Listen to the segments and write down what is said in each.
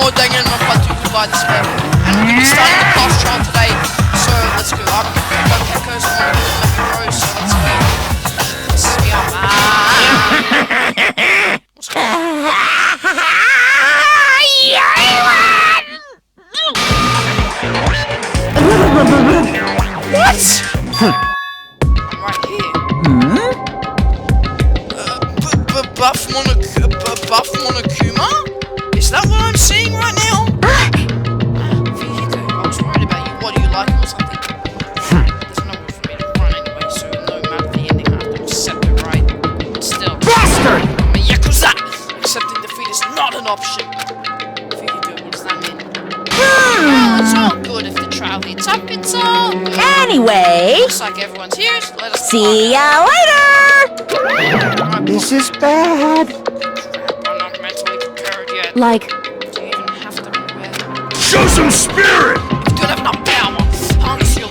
more Danganronpa 2 Goodbye Despair. And we're going to be starting the class trial today. So let's go. I've got Echoes on the Rose, so let's go. This is me up. What's going on? What? I'm right here. Buff Monokuma? Is that what I'm seeing right now? Vehicle, I was worried about you. What do you like or something? There's no way for me to run anyway, so no matter the ending, I have to accept it, right? Still. Bastard! I'm a Yakuza! Accepting defeat is not an option. Vehicle, what does that mean? Well, it's all good if the trial heats up, it's all good. Anyway. Looks like everyone's here, so let us see ya later! This is bad. I'm not mentally prepared yet. Like, Do you even have to prepare? Show some spirit! If you don't have enough power, harness your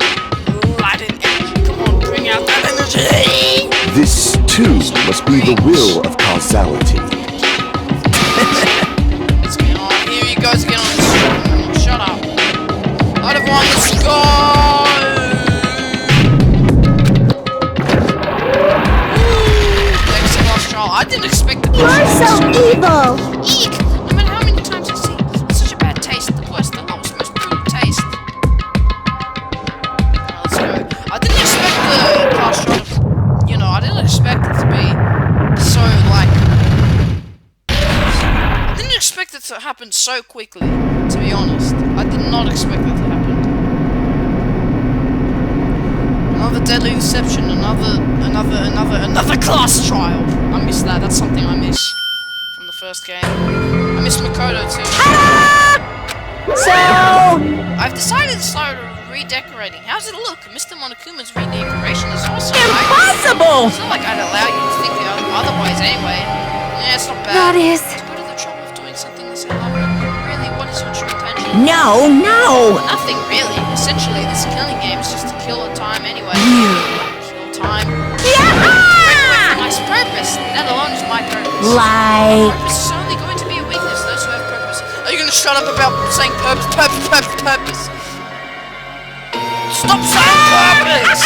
light and energy. Come on, bring out that energy! This, too, must be the will of causality. Let's get on. Here you guys get on this. Shut up. Alright, everyone, let's go! Next class trial. I didn't expect the you're so evil! Eek! No matter how many times I see such a bad taste, the worst, the lowest, most brutal taste. Now, let's go. I didn't expect the class trial, I didn't expect it to be so, like... I didn't expect it to happen so quickly, to be honest. I did not expect it to happen. Another deadly deception, another class trial. I miss that, that's something I miss from the first game. I miss Makoto too. So, I've decided to start redecorating. How's it look? Mr. Monokuma's redecoration is awesome, right? impossible! It's not like I'd allow you to think otherwise anyway. Yeah, it's not bad. That is... To go to the trouble of doing something this elaborate. Really, what is your true intention? No! Nothing really. Essentially, this killing game is just to kill time anyway. Kill time. Yeah! Nice purpose. That alone is my purpose. Like... Purpose is only going to be a weakness. Those who have purpose. Are you going to shut up about saying purpose? Stop saying purpose!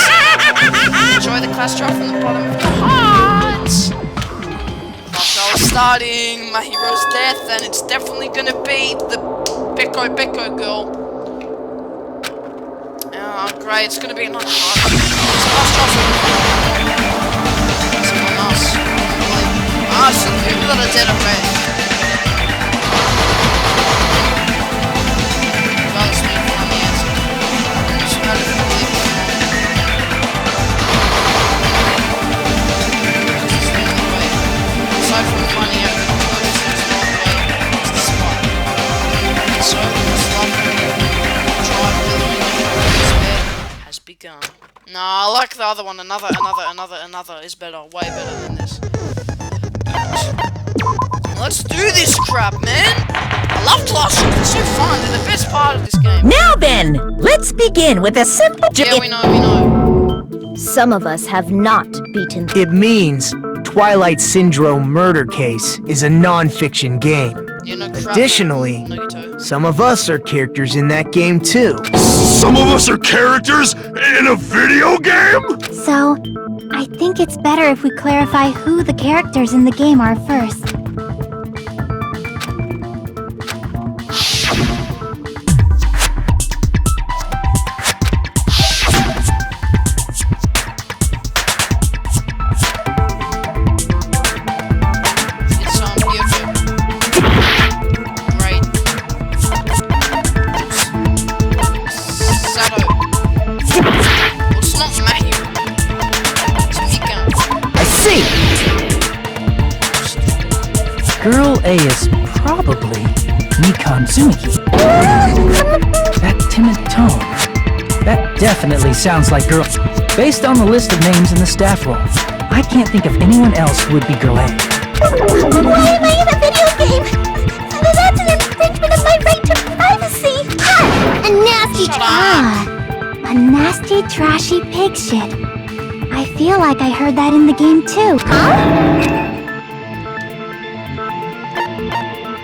Enjoy the class trial from the bottom of your hearts. Class trial is starting. My hero's death, and it's definitely going to be the Beko girl. Oh, great. It's going to be another class trial. Someone else. Some people that are dead already. Well, it's me from the answer. Just how to believe it. It's the only way. Aside from funny, I can focus on the wrong way. It's the spot. So, this love drive building has begun. No, I like the other one. Another is better. Way better than this. Let's do this crap, man! I love classrooms, it's so fun, they're the best part of this game. Now then, let's begin with a simple... Yeah, we know. Some of us have not beaten... It means Twilight Syndrome Murder Case is a non-fiction game. Yeah, no crap. Additionally, Nogito. some of us are characters in that game too. Some of us are characters in a video game? So, I think it's better if we clarify who the characters in the game are first. It's YouTube. Great. Sato. Well, it's not Mahi. It's Mika. I see! Girl A is probably Nikon Tsumiki. That timid tone. That definitely sounds like girl. Based on the list of names in the staff roll, I can't think of anyone else who would be girl A. Why am I in a video game? That's an infringement of my right to privacy! A nasty a nasty, trashy pig shit. I feel like I heard that in the game too. Huh?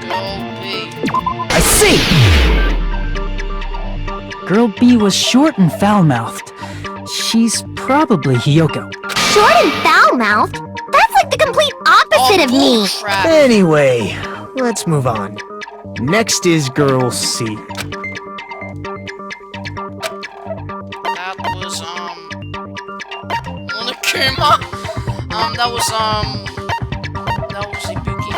Girl B. I Girl B was short and foul-mouthed. She's probably Hiyoko. Short and foul-mouthed? That's like the complete opposite of me. Crap. Anyway, let's move on. Next is Girl C. That was, Monokuma. That was Ibuki.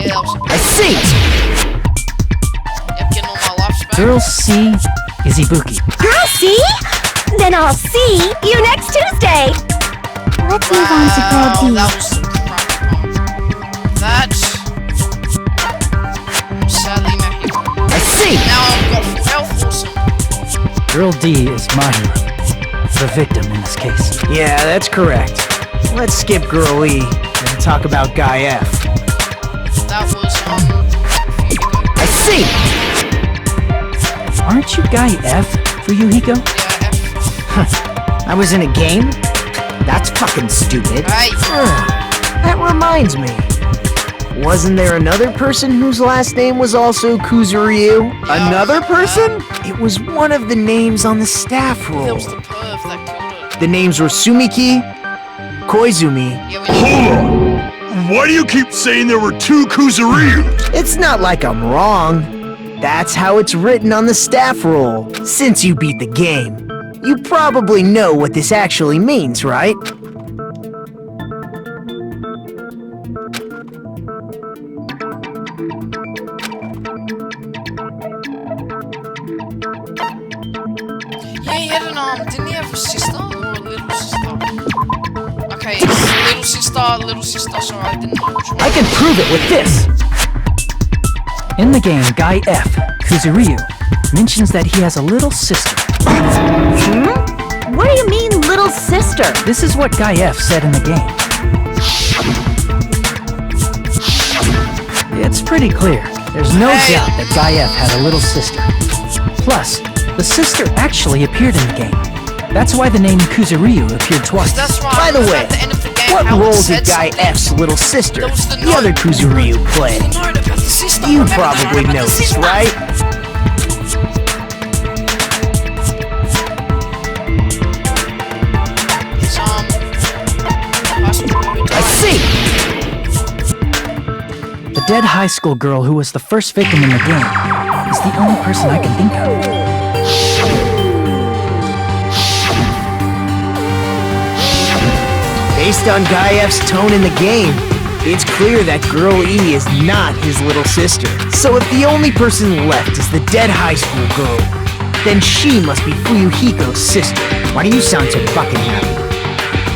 Yeah, that was Ibuki. I see! Yep, getting all my lives back. Girl C is Ibuki. Girl, see? Then I'll see you next Tuesday. Let's move on to Girl D. That was the crap one. That... Sadly, met him. I see! Now I've got full health, awesome. Girl D is my hero. The victim in this case. Yeah, that's correct. Let's skip Girl E and talk about Guy F. That was, I see! Aren't you Guy F, Fuyuhiko? yeah, F. I was in a game? That's fucking stupid. Right. That reminds me. Wasn't there another person whose last name was also Kuzuryu? Another person? It was one of the names on the staff That roll. was the perv that killed her. The names were Sumiki, Koizumi. Yeah, we Hold on! Why do you keep saying there were two Kuzuryus? It's not like I'm wrong. That's how it's written on the staff roll. Since you beat the game, you probably know what this actually means, right? Yeah, he had an didn't he have a sister or a little sister? Okay, little sister, sorry, I didn't know which one. I can prove it with this! In the game, Guy F, Kuzuryu, mentions that he has a little sister. What do you mean, little sister? This is what Guy F said in the game. It's pretty clear. There's no doubt that Guy F had a little sister. Plus, the sister actually appeared in the game. That's why the name Kuzuryu appeared twice. That's right. By the it was way, at the end of the game, What how it role said did Guy something. F's little sister, That was the the other note. Kuzuryu, play? The note about the sister. You Remember the note probably about the noticed, sister? right? It's, I see! The dead high school girl who was the first victim in the game is the only person I can think of. Based on Guy F's tone in the game, it's clear that Girl E is not his little sister. So if the only person left is the dead high school girl, then she must be Fuyuhiko's sister. Why do you sound so fucking happy?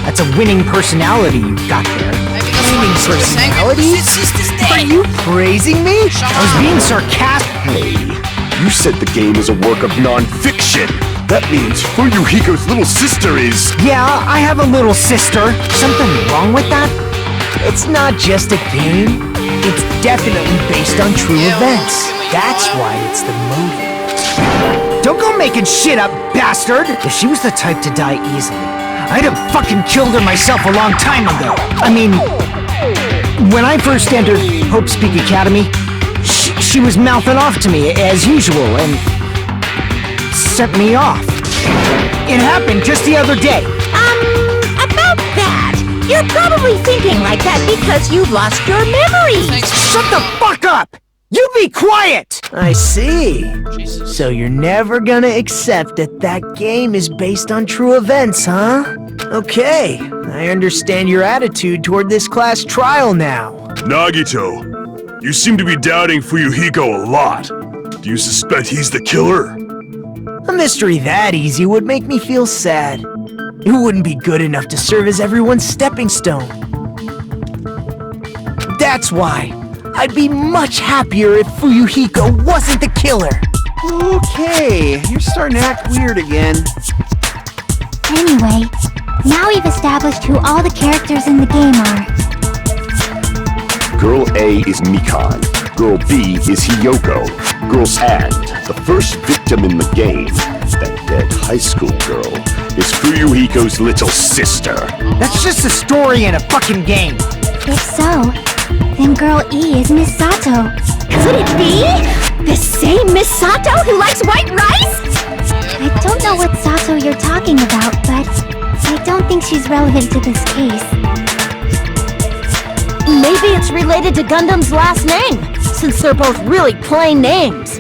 That's a winning personality you've got there. Maybe that's Winning what he's saying. personality? His sister's Are dead. you praising me? I was being sarcastic. Hey, you said the game is a work of non-fiction. That means Fuyuhiko's little sister is... Yeah, I have a little sister. Something wrong with that? It's not just a game. It's definitely based on true Yeah, events. well, That's why it's the motive. Don't go making shit up, bastard! If she was the type to die easily, I'd have fucking killed her myself a long time ago. I mean, when I first entered Hope's Peak Academy, she was mouthing off to me as usual and sent me off. It happened just the other day. About that. You're probably thinking like that because you lost your memory. Thanks. Shut the fuck up! You be quiet! I see. Jesus. So you're never gonna accept that that game is based on true events, huh? Okay, I understand your attitude toward this class trial now. Nagito, you seem to be doubting Fuyuhiko a lot. Do you suspect he's the killer? A mystery that easy would make me feel sad. It wouldn't be good enough to serve as everyone's stepping stone. That's why I'd be much happier if Fuyuhiko wasn't the killer. Okay, you're starting to act weird again. Anyway, now we've established who all the characters in the game are. Girl A is Mikan. Girl B is Hiyoko. Girl and the first victim in the game, that dead high school girl, is Fuyuhiko's little sister. That's just a story in a fucking game. If so, then Girl E is Miss Sato. Could it be? The same Miss Sato who likes white rice? I don't know what Sato you're talking about, but I don't think she's relevant to this case. Maybe it's related to Gundam's last name, since they're both really plain names.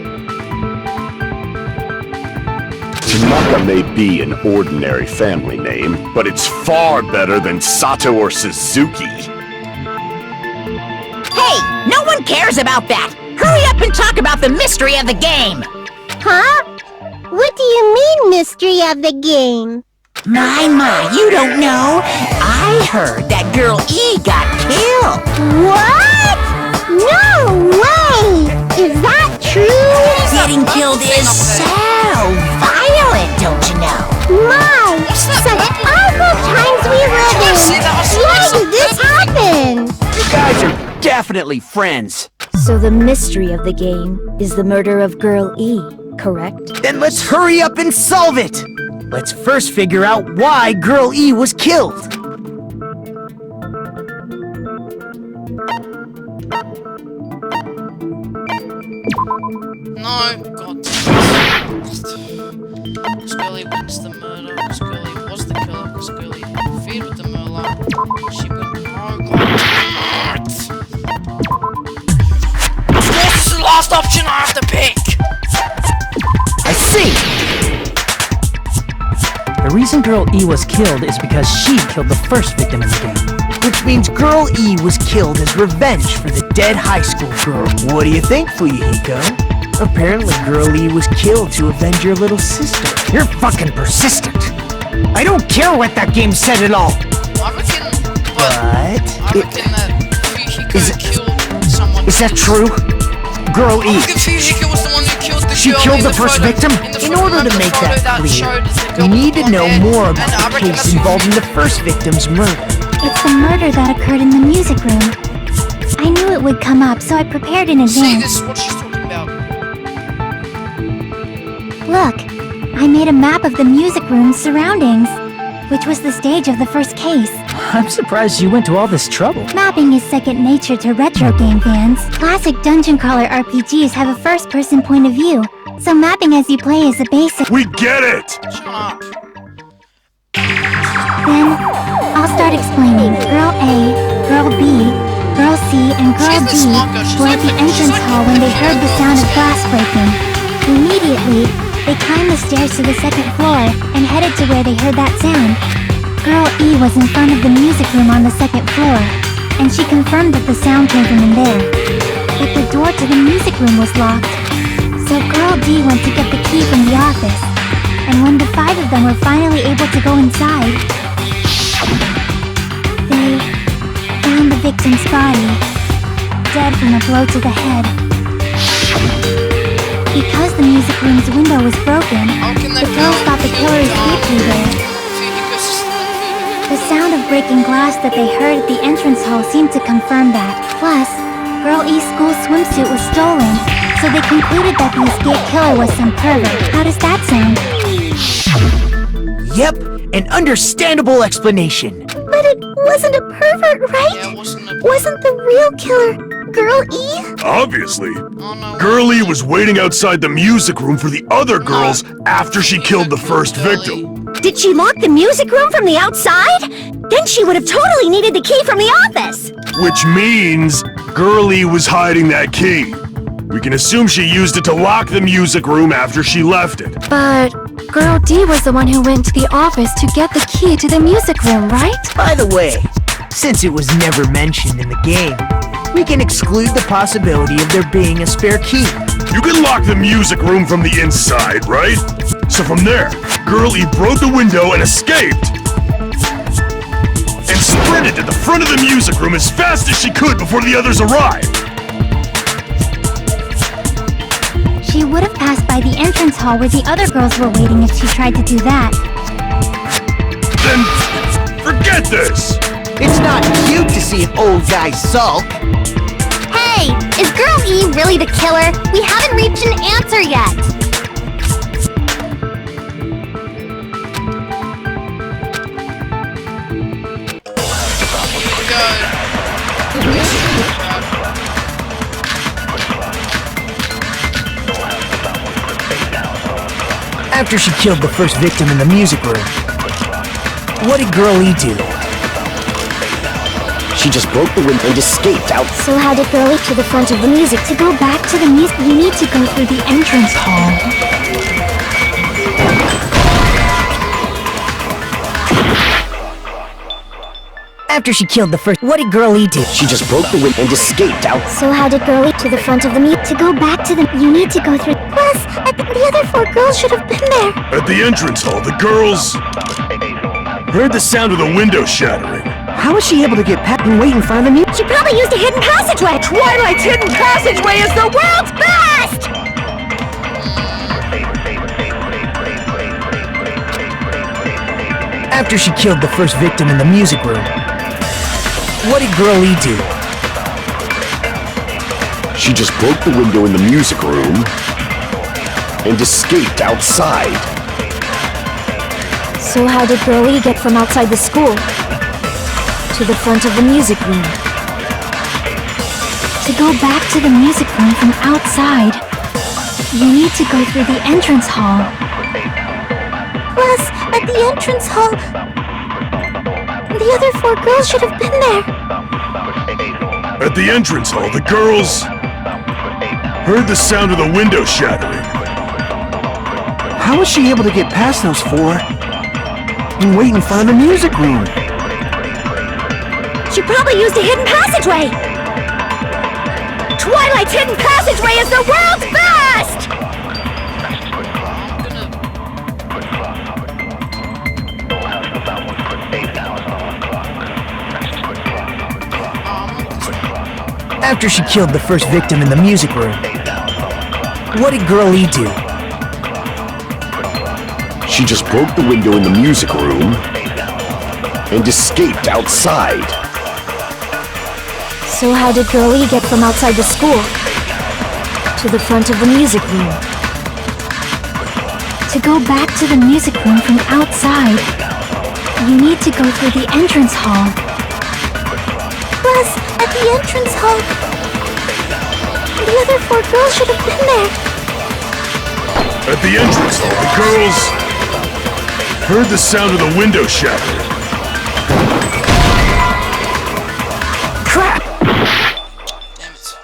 Tanaka may be an ordinary family name, but it's far better than Sato or Suzuki. Hey, no one cares about that! Hurry up and talk about the mystery of the game! Huh? What do you mean, mystery of the game? My, you don't know? I heard that girl E got killed! What? No way! Is that true? Getting killed is so violent, don't you know? My, such awful times we live in! Why did this happen? You guys are definitely friends. So the mystery of the game is the murder of Girl E, correct? Then let's hurry up and solve it! Let's first figure out why Girl E was killed. No, God. Scully wins the murder. Scully was the killer because Scully interfered with the murder. She went, oh God. Of course, this is the last option I have to pick. I see! The reason Girl E was killed is because she killed the first victim in the game. Which means Girl E was killed as revenge for the dead high school girl. What do you think, Fuyuhiko? Apparently Girl E was killed to avenge your little sister. You're fucking persistent. I don't care what that game said at all. I reckon, But I reckon that Fuyuhiko is it- killed someone. Is that true? Girl I E, reckon Fuyuhiko was the one who killed the she girl killed in the first photo- victim? the In order to the make photo that clear, showed the we girl need with to know blonde more hair, about and I the reckon case that's involving the Fuyuhiko. first victim's murder. It's the murder that occurred in the music room. I knew it would come up, so I prepared in See, advance. this is what she's talking about. Look, I made a map of the music room's surroundings, which was the stage of the first case. I'm surprised you went to all this trouble. Mapping is second nature to retro game fans. Classic dungeon crawler RPGs have a first-person point of view, so mapping as you play is a basic. We get it! Shut up. Then, I'll start explaining. Girl A, Girl B, Girl C, and Girl She's the D smart girl. She's were like at the the- she's entrance like hall the- when they heard the sound of glass breaking. Immediately, they climbed the stairs to the second floor and headed to where they heard that sound. Girl E was in front of the music room on the second floor, and she confirmed that the sound came from in there. But the door to the music room was locked. So Girl D went to get the key from the office, and when the five of them were finally able to go inside, they found the victim's body, dead from a blow to the head. Because the music room's window was broken, How can that the girls thought the killer escaped through there. Fuyuhiko's sister and The sound of breaking glass that they heard at the entrance hall seemed to confirm that. Plus, Girl E's school swimsuit was stolen, so they concluded that the escaped killer was some pervert. How does that sound? Yep, an understandable explanation. But it wasn't a pervert, right? Yeah, wasn't a... Wasn't the real killer Girl E? Obviously. Oh no. Girlie was waiting outside the music room for the other girls after she killed the first victim. Did she lock the music room from the outside? Then she would have totally needed the key from the office! Which means Girlie was hiding that key. We can assume she used it to lock the music room after she left it. But Girl D was the one who went to the office to get the key to the music room, right? By the way, since it was never mentioned in the game, we can exclude the possibility of there being a spare key. You can lock the music room from the inside, right? So from there, Girlie broke the window and escaped. And sprinted to the front of the music room as fast as she could before the others arrived. She would have passed by the entrance hall where the other girls were waiting if she tried to do that. Then forget this! It's not cute to see an old guy sulk. Hey, is Girl E really the killer? We haven't reached an answer yet. After she killed the first victim in the music room, what did Girl E do? She just broke the window and escaped out. So how did Girl E to the front of the music? To go back to the music, you need to go through the entrance hall. After she killed the first, what did Girl E do? She just broke the window and escaped out. So how did Girl E to the front of the music? To go back to the, you need to go through. Plus, the other 4 girls should have been there. At the entrance hall, the girls heard the sound of the window shattering. How was she able to get past and wait in front of the music? She probably used a hidden passageway. Twilight's hidden passageway is the world's best! After she killed the first victim in the music room, what did Girl E do? She just broke the window in the music room and escaped outside. So how did Girl E get from outside the school to the front of the music room? To go back to the music room from outside, you need to go through the entrance hall. Plus, at the entrance hall, the other 4 girls should have been there. At the entrance hall, the girls heard the sound of the window shattering. How was she able to get past those 4 and wait in front of the music room? She probably used a hidden passageway. Twilight's hidden passageway is the world's best! After she killed the first victim in the music room, what did Girl E do? She just broke the window in the music room and escaped outside. So how did Girl E get from outside the school to the front of the music room? To go back to the music room from outside, you need to go through the entrance hall. Plus, at the entrance hall, the other 4 girls should have been there. At the entrance hall, the girls heard the sound of the window shattering. Crap! Damn it.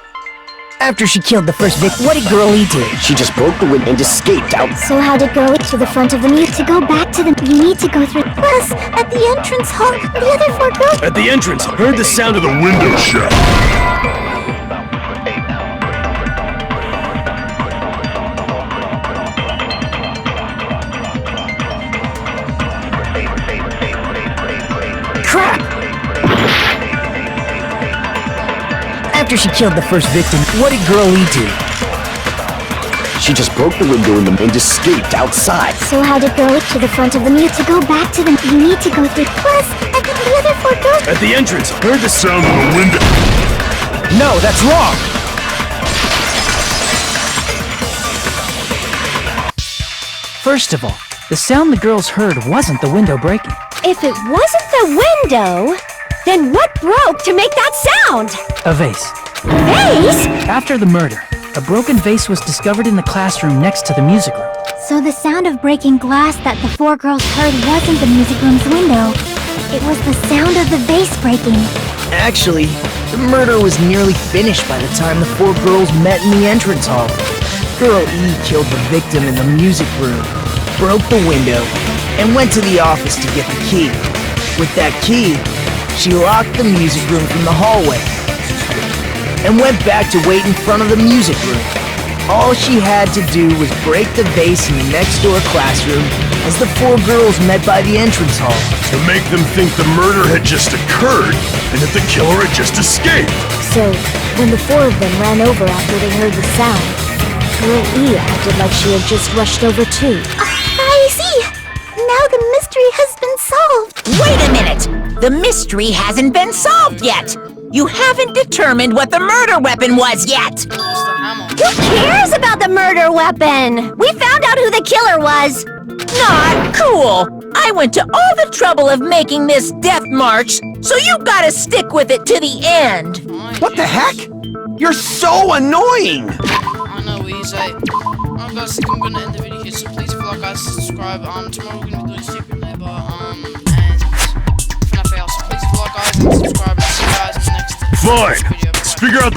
After she killed the first victim, what did Girl E do? She just broke the window and escaped out. So how did Girl E to the front of the music? To go back to the, you need to go through. Plus, at the entrance hall, the other 4 girls. At the entrance hall, heard the sound of the window shattering. Crap! After she killed the first victim, what did Girl E do? She just broke the window in and escaped outside. So how did Girl E to the front of the music? To go back to the, you need to go through. Plus, at the other 4 girls. At the entrance, heard the sound of the window. No, that's wrong! First of all, the sound the girls heard wasn't the window breaking. If it wasn't the window, then what broke to make that sound? A vase. Vase? After the murder, a broken vase was discovered in the classroom next to the music room. So the sound of breaking glass that the 4 girls heard wasn't the music room's window. It was the sound of the vase breaking. Actually, the murder was nearly finished by the time the 4 girls met in the entrance hall. Girl E killed the victim in the music room, broke the window, and went to the office to get the key. With that key, she locked the music room from the hallway and went back to wait in front of the music room. All she had to do was break the vase in the next door classroom as the 4 girls met by the entrance hall. To make them think the murder had just occurred and that the killer had just escaped. So, when the 4 of them ran over after they heard the sound, Girl E acted like she had just rushed over too. I see! Now the mystery has been solved! Wait a minute! The mystery hasn't been solved yet! You haven't determined what the murder weapon was yet! It's the hammer. Who cares about the murder weapon? We found out who the killer was! Not cool! I went to all the trouble of making this death march, so you gotta stick with it to the end! What the heck? You're so annoying! I know, easy. Alright guys, I think I'm gonna end the video here, so please if you like guys, subscribe. Tomorrow we're gonna be doing Secret Neighbor, and for nothing else. So please like, guys, and subscribe, and see you guys in the next Fine. video. Bye-bye. Let's figure out the